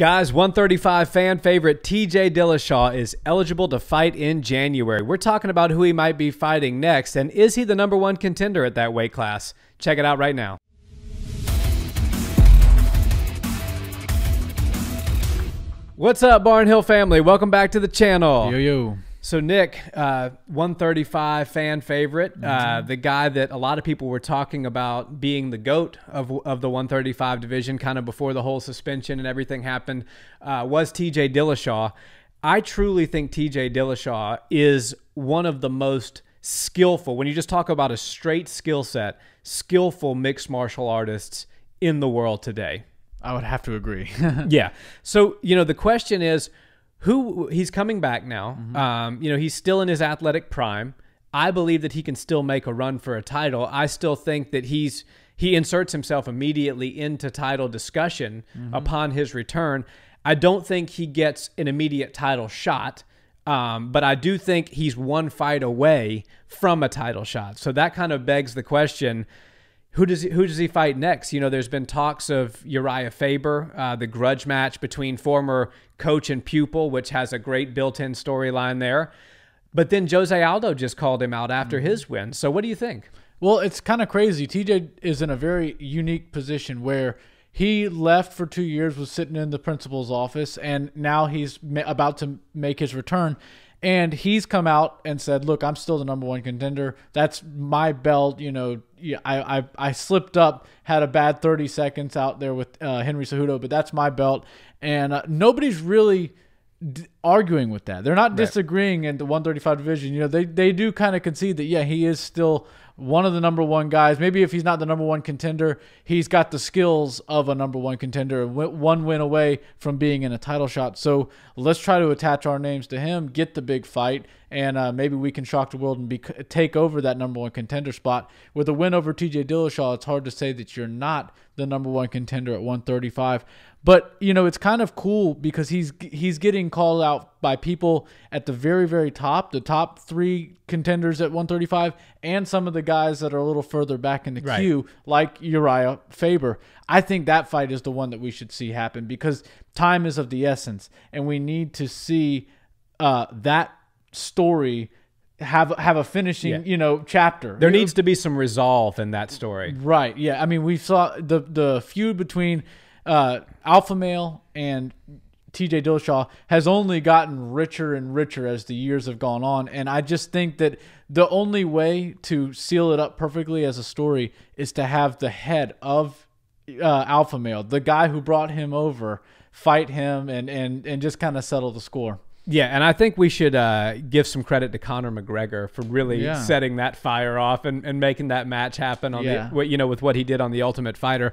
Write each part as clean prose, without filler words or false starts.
Guys, 135 fan favorite TJ Dillashaw is eligible to fight in January. We're talking about who he might be fighting next, and is he the #1 contender at that weight class? Check it out right now. What's up, Barnhill family? Welcome back to the channel. Yo. So Nick, 135 fan favorite, the guy that a lot of people were talking about being the GOAT of the 135 division kind of before the whole suspension and everything happened, was TJ Dillashaw. I truly think TJ Dillashaw is one of the most skillful, when you just talk about a straight skill set, skillful mixed martial artists in the world today. I would have to agree. Yeah. So, the question is, he's coming back now. He's still in his athletic prime. I believe that he can still make a run for a title. I still think that he inserts himself immediately into title discussion upon his return. I don't think he gets an immediate title shot, but I do think he's one fight away from a title shot. So that kind of begs the question, who does he fight next? There's been talks of Urijah Faber, the grudge match between former coach and pupil, which has a great built-in storyline there. But then Jose Aldo just called him out after his win. So what do you think? Well, it's kind of crazy. TJ is in a very unique position where he left for 2 years, was sitting in the principal's office, and now he's about to make his return. And he's come out and said, look, I'm still the #1 contender. That's my belt. I slipped up, had a bad 30 seconds out there with Henry Cejudo, but that's my belt. And nobody's really arguing with that. They're not disagreeing in the 135 division. They do kind of concede that, yeah, he is still one of the #1 guys. Maybe if he's not the #1 contender, he's got the skills of a #1 contender, one win away from being in a title shot. So let's try to attach our names to him, get the big fight, and maybe we can shock the world and take over that #1 contender spot. With a win over TJ Dillashaw, it's hard to say that you're not the #1 contender at 135. But, it's kind of cool because he's getting called out by people at the very, very top, the top 3 contenders at 135, and some of the guys that are a little further back in the queue, like Urijah Faber. I think that fight is the one that we should see happen because time is of the essence, and we need to see that story have a finishing, chapter. There needs to be some resolve in that story. Right, yeah. I mean, we saw the feud between Alpha Male and TJ Dillashaw has only gotten richer and richer as the years have gone on, and I just think that the only way to seal it up perfectly as a story is to have the head of Alpha Male, the guy who brought him over, fight him and just kind of settle the score. Yeah, and I think we should give some credit to Conor McGregor for really setting that fire off and making that match happen on with what he did on The Ultimate Fighter.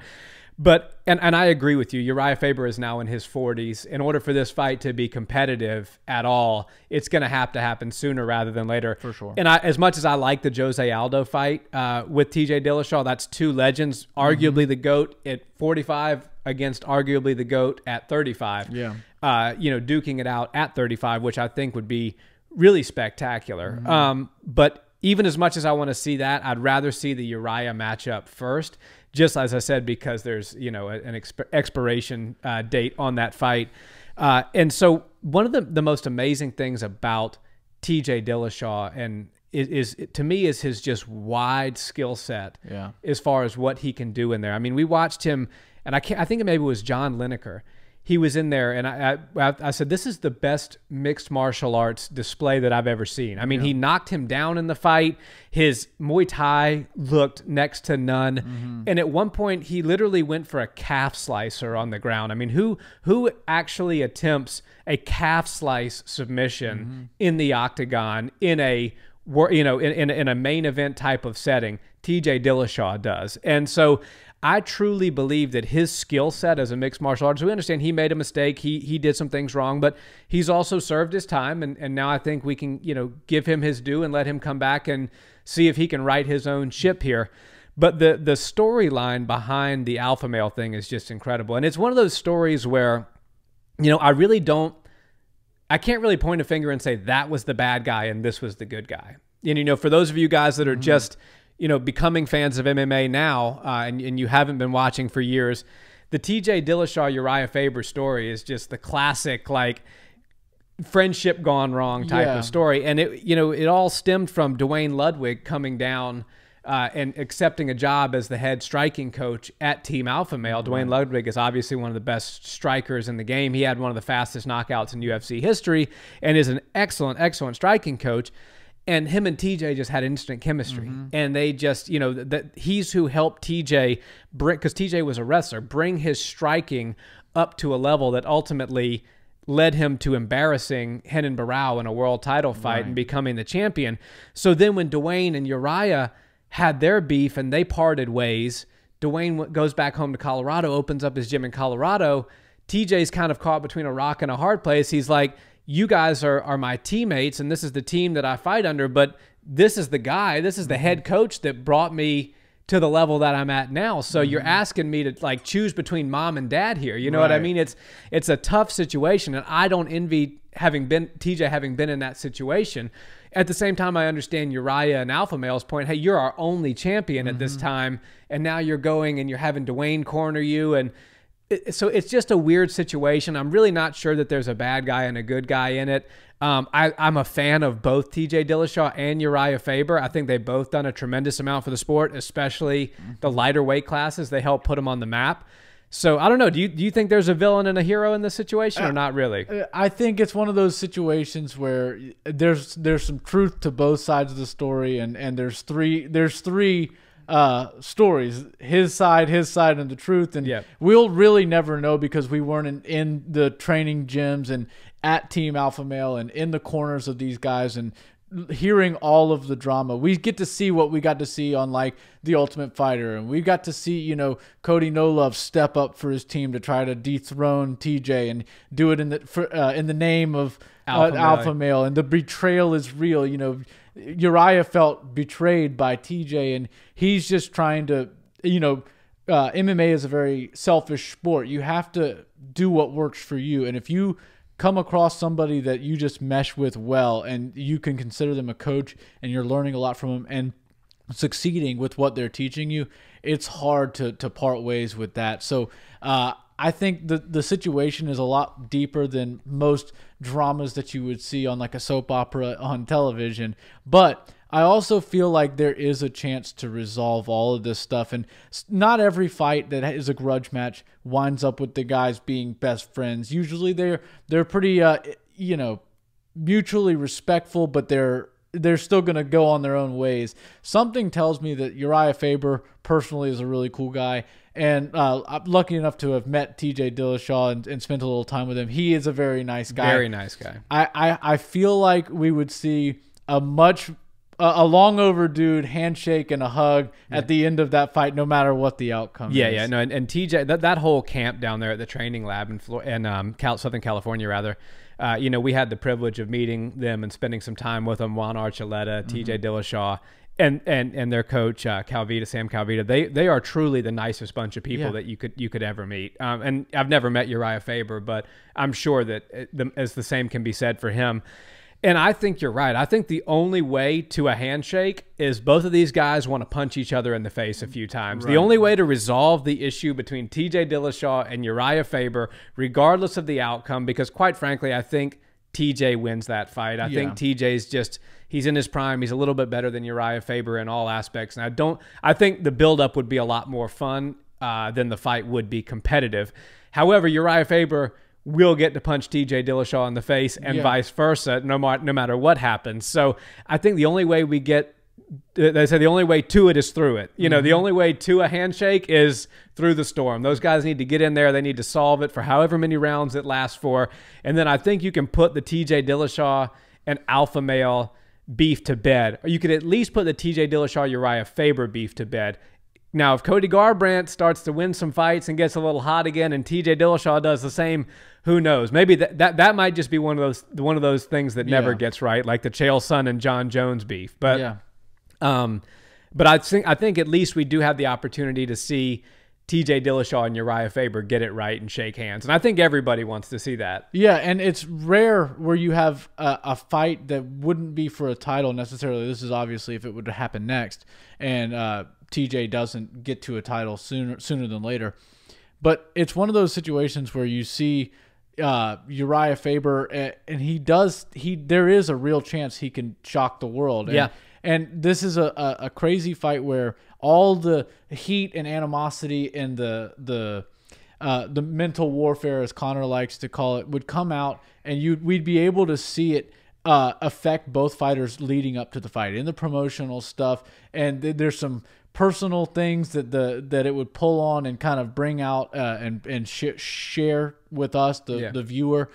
But and I agree with you. Urijah Faber is now in his 40s. In order for this fight to be competitive at all, it's going to have to happen sooner rather than later. For sure. And as much as I like the Jose Aldo fight with TJ Dillashaw, that's 2 legends, arguably the GOAT at 45 against arguably the GOAT at 35. Yeah. Duking it out at 35, which I think would be really spectacular. But even as much as I want to see that, I'd rather see the Urijah matchup first. Just as I said, because there's an expiration date on that fight, and so one of the most amazing things about TJ Dillashaw and is to me is his just wide skill set as far as what he can do in there. I mean, we watched him, and I think maybe it was John Lineker. He was in there, and I said, this is the best mixed martial arts display that I've ever seen. I mean, he knocked him down in the fight. His Muay Thai looked next to none. And at one point, he literally went for a calf slicer on the ground. I mean, who actually attempts a calf slice submission in the octagon in a in a main event type of setting? TJ Dillashaw does. And so I truly believe that his skill set as a mixed martial artist, we understand he made a mistake. He did some things wrong, but he's also served his time. And now I think we can, give him his due and let him come back and see if he can right his own ship here. But the storyline behind the Alpha Male thing is just incredible. And it's one of those stories where, I can't really point a finger and say that was the bad guy and this was the good guy. And, for those of you guys that are just, becoming fans of MMA now, and you haven't been watching for years, the TJ Dillashaw Uriah Faber story is just the classic, like, friendship gone wrong type of story. And it all stemmed from Dwayne Ludwig coming down and accepting a job as the head striking coach at Team Alpha Male. Dwayne Ludwig is obviously one of the best strikers in the game. He had one of the fastest knockouts in UFC history and is an excellent, excellent striking coach. And him and TJ just had instant chemistry. And they just, he's who helped TJ bring, because TJ was a wrestler, bring his striking up to a level that ultimately led him to embarrassing Renan Barão in a world title fight and becoming the champion. So then when Dwayne and Uriah had their beef and they parted ways, Dwayne goes back home to Colorado, opens up his gym in Colorado. TJ's kind of caught between a rock and a hard place. He's like, you guys are my teammates, and this is the team that I fight under, but this is the guy, this is the head coach that brought me to the level that I'm at now. So you're asking me to, like, choose between mom and dad here. You know what I mean? It's a tough situation, and I don't envy TJ having been in that situation. At the same time, I understand Uriah and Alpha Male's point. Hey, you're our only champion at this time, and now you're going and you're having Dwayne corner you, and so it's just a weird situation. I'm really not sure that there's a bad guy and a good guy in it. I'm a fan of both TJ Dillashaw and Urijah Faber. I think they've both done a tremendous amount for the sport, especially the lighter weight classes. They help put them on the map. So I don't know. Do you think there's a villain and a hero in this situation, or not really? I think it's one of those situations where there's some truth to both sides of the story, and there's three stories, his side, and the truth, and we'll really never know because we weren't in the training gyms and at Team Alpha Male and in the corners of these guys and hearing all of the drama. We get to see what we got to see on, like, The Ultimate Fighter, and we got to see, Cody No Love step up for his team to try to dethrone TJ and do it in the name of Alpha Male, and the betrayal is real. Uriah felt betrayed by TJ, and he's just trying to, MMA is a very selfish sport. You have to do what works for you, and if you come across somebody that you just mesh with well and you can consider them a coach and you're learning a lot from them and succeeding with what they're teaching you, it's hard to part ways with that. So I think the situation is a lot deeper than most dramas that you would see on, like, a soap opera on television. But I also feel like there is a chance to resolve all of this stuff. And not every fight that is a grudge match winds up with the guys being best friends. Usually they're pretty, mutually respectful, but they're still going to go on their own ways. Something tells me that Urijah Faber personally is a really cool guy. And I'm lucky enough to have met TJ Dillashaw and spent a little time with him. He is a very nice guy. Very nice guy. I feel like we would see a long overdue handshake and a hug at the end of that fight, no matter what the outcome is. Yeah, no, and TJ, that whole camp down there at the training lab in Southern California, rather, we had the privilege of meeting them and spending some time with them. Juan Archuleta, TJ Dillashaw, and their coach Sam Calvita. They are truly the nicest bunch of people that you could ever meet. And I've never met Urijah Faber, but I'm sure that as the same can be said for him. And I think you're right. I think the only way to a handshake is both of these guys want to punch each other in the face a few times. Right. The only way to resolve the issue between TJ Dillashaw and Urijah Faber, regardless of the outcome, because quite frankly, I think TJ wins that fight. I think TJ's he's in his prime. He's a little bit better than Urijah Faber in all aspects. And I think the buildup would be a lot more fun than the fight would be competitive. However, Urijah Faber will get to punch TJ Dillashaw in the face and vice versa, no matter what happens. So I think the only way they say the only way to it is through it. The only way to a handshake is through the storm. Those guys need to get in there. They need to solve it for however many rounds it lasts for. And then I think you can put the TJ Dillashaw and Alpha Male beef to bed. Or you could at least put the TJ Dillashaw Urijah Faber beef to bed. Now, if Cody Garbrandt starts to win some fights and gets a little hot again, and TJ Dillashaw does the same, who knows? Maybe that might just be one of those things that never gets right, like the Chael Sonnen and John Jones beef. But I think at least we do have the opportunity to see TJ Dillashaw and Urijah Faber get it right and shake hands, and I think everybody wants to see that. Yeah, and it's rare where you have a fight that wouldn't be for a title necessarily. This is obviously if it would happen next, and TJ doesn't get to a title sooner than later. But it's one of those situations where you see Urijah Faber, and there is a real chance he can shock the world. And this is a crazy fight where all the heat and animosity and the mental warfare, as Conor likes to call it, would come out, and we'd be able to see it affect both fighters leading up to the fight in the promotional stuff. And there's some personal things that it would pull on and kind of bring out and share with us, the viewer.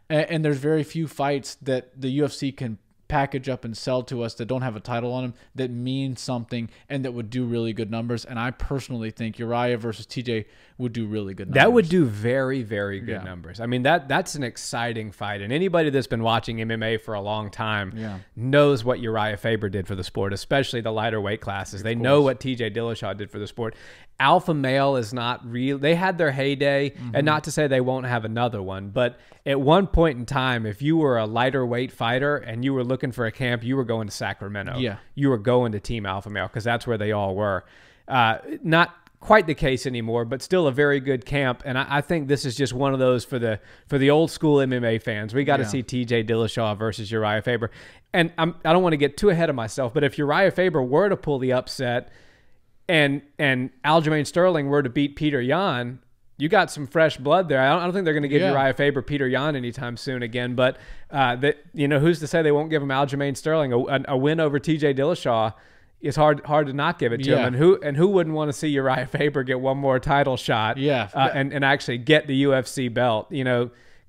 And there's very few fights that the UFC can package up and sell to us that don't have a title on them that mean something and that would do really good numbers. And I personally think Urijah versus TJ would do really good numbers. That would do very, very good numbers. I mean, that's an exciting fight. And anybody that's been watching MMA for a long time knows what Urijah Faber did for the sport, especially the lighter weight classes. They know what TJ Dillashaw did for the sport. Alpha male is not real. They had their heyday, and not to say they won't have another one, but at one point in time, if you were a lighter weight fighter and you were looking for a camp, you were going to Sacramento. Yeah. You were going to Team Alpha Male because that's where they all were. Not quite the case anymore, but still a very good camp. And I think this is just one of those for the old school MMA fans. We got to see TJ Dillashaw versus Urijah Faber. And I don't want to get too ahead of myself, but if Urijah Faber were to pull the upset and Aljamain Sterling were to beat Peter Yan, you got some fresh blood there. I don't think they're going to give Urijah Faber Peter Yan anytime soon again. But who's to say they won't give him Aljamain Sterling a win over TJ Dillashaw? It's hard to not give it to him. And who wouldn't want to see Urijah Faber get one more title shot? And actually get the UFC belt.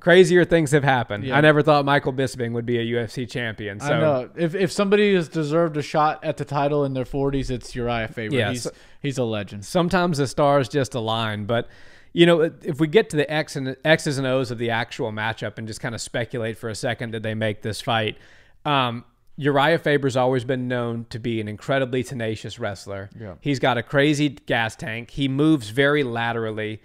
Crazier things have happened. I never thought Michael Bisping would be a UFC champion. So. I know. If somebody has deserved a shot at the title in their 40s, it's Urijah Faber. Yeah, he's a legend. Sometimes the stars just align. But, if we get to the X's and O's of the actual matchup and just kind of speculate for a second, did they make this fight? Urijah Faber's always been known to be an incredibly tenacious wrestler. Yeah. He's got a crazy gas tank. He moves very laterally,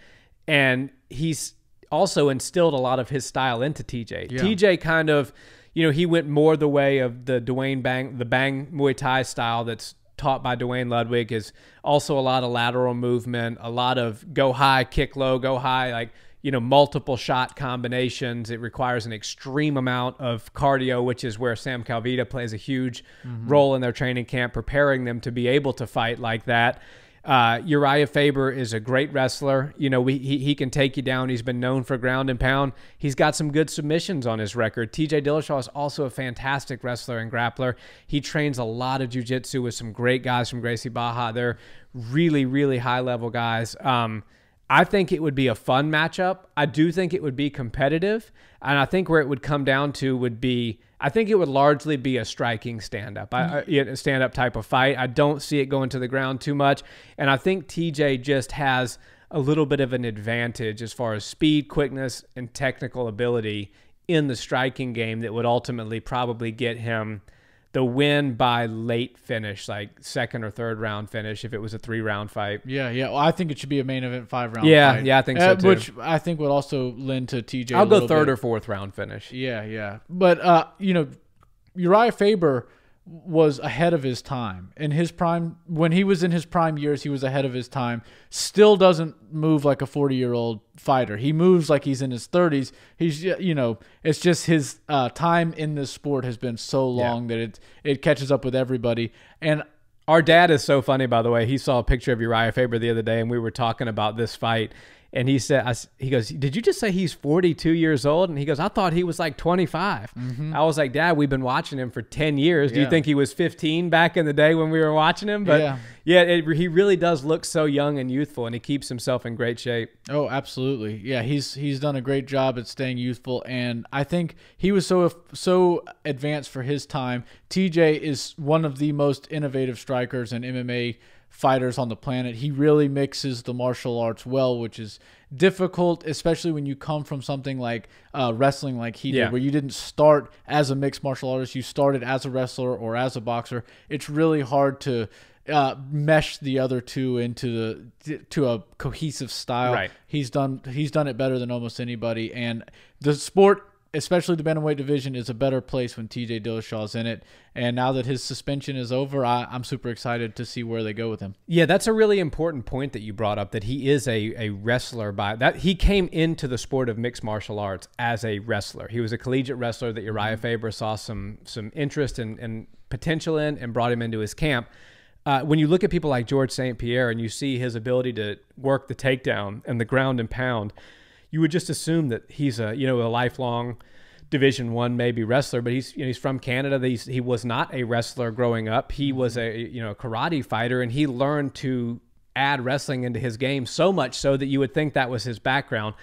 and he's also instilled a lot of his style into TJ. Yeah. TJ kind of, he went more the way of the Bang Muay Thai style that's taught by Dwayne Ludwig. Is also a lot of lateral movement, a lot of go high, kick low, go high, multiple shot combinations. It requires an extreme amount of cardio, which is where Sam Calvita plays a huge role in their training camp, preparing them to be able to fight like that. Urijah Faber is a great wrestler. He can take you down. He's been known for ground and pound. He's got some good submissions on his record. TJ Dillashaw is also a fantastic wrestler and grappler. He trains a lot of jiu-jitsu with some great guys from Gracie Barra. They're really, really high-level guys. I think it would be a fun matchup. I do think it would be competitive. And I think where it would come down to would be, I think it would largely be a striking stand-up, a stand-up type of fight. I don't see it going to the ground too much. And I think TJ just has a little bit of an advantage as far as speed, quickness, and technical ability in the striking game that would ultimately probably get him the win by late finish, like second or third round finish, if it was a 3-round fight. Yeah. Well, I think it should be a main event 5-round fight. Yeah, I think so too. Which I think would also lend to TJ. I'll go third or fourth round finish. Yeah. But Urijah Faber was ahead of his time. In his prime, when he was in his prime years, he was ahead of his time. Still doesn't move like a 40-year-old fighter. He moves like he's in his 30s. He's, it's just his time in this sport has been so long that it catches up with everybody. And our dad is so funny, by the way. He saw a picture of Urijah Faber the other day, and we were talking about this fight. And he said, he goes, did you just say he's 42 years old? And he goes, I thought he was like 25. I was like, Dad, we've been watching him for 10 years. Do you think he was 15 back in the day when we were watching him? But he really does look so young and youthful, and he keeps himself in great shape. Oh, absolutely. Yeah, he's done a great job at staying youthful, and I think he was so advanced for his time. TJ is one of the most innovative strikers and MMA fighters on the planet. He really mixes the martial arts well, which is difficult, especially when you come from something like wrestling like he did, where you didn't start as a mixed martial artist, you started as a wrestler or as a boxer. It's really hard to mesh the other two into a cohesive style. Right. He's done it better than almost anybody, and the sport especially the bantamweight division, is a better place when TJ Dillashaw is in it. And now that his suspension is over, I'm super excited to see where they go with him. Yeah, that's a really important point that you brought up, that he is a wrestler. He came into the sport of mixed martial arts as a wrestler. He was a collegiate wrestler that Urijah Faber saw some interest and potential in and brought him into his camp. When you look at people like George St. Pierre and you see his ability to work the takedown and the ground and pound, you would just assume that he's a lifelong Division I maybe wrestler, but he's from Canada. He was not a wrestler growing up. He was a karate fighter, and he learned to add wrestling into his game so much so that you would think that was his background.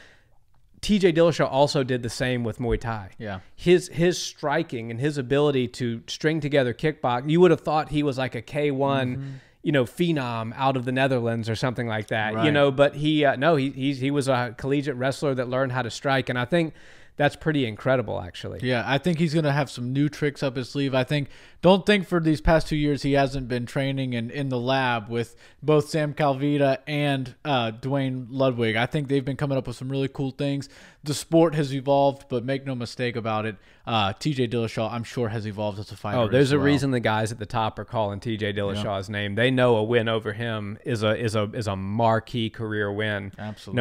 TJ Dillashaw also did the same with Muay Thai. Yeah. His striking and his ability to string together kickbox, you would have thought he was like a K1 phenom out of the Netherlands or something like that, Right. but he was a collegiate wrestler that learned how to strike. And I think that's pretty incredible, actually. Yeah, I think he's going to have some new tricks up his sleeve. Don't think for these past 2 years he hasn't been training in the lab with both Sam Calvita and Dwayne Ludwig. I think they've been coming up with some really cool things. The sport has evolved, but make no mistake about it, TJ Dillashaw, I'm sure, has evolved as a fighter. Oh, there's a reason the guys at the top are calling TJ Dillashaw's name. They know a win over him is a marquee career win. Absolutely.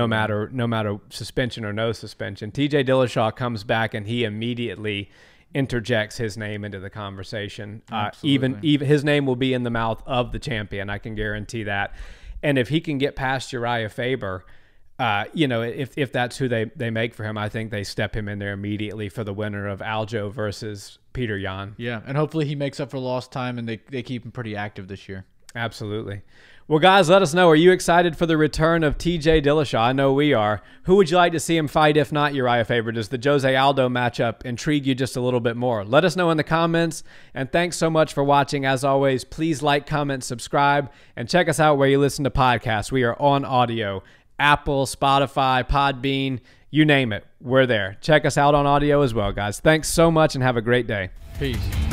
No matter suspension or no suspension. TJ Dillashaw comes back and he immediately interjects his name into the conversation. Even his name will be in the mouth of the champion. I can guarantee that. And if he can get past Urijah Faber, if that's who they make for him, I think they step him in there immediately for the winner of Aljo versus Peter Yan. Yeah, and hopefully he makes up for lost time and they keep him pretty active this year. Absolutely. Well, guys, let us know. Are you excited for the return of TJ Dillashaw? I know we are. Who would you like to see him fight if not Urijah Faber? Does the Jose Aldo matchup intrigue you just a little bit more? Let us know in the comments. And thanks so much for watching. As always, please like, comment, subscribe, and check us out where you listen to podcasts. We are on audio. Apple, Spotify, Podbean, you name it. We're there. Check us out on audio as well, guys. Thanks so much and have a great day. Peace.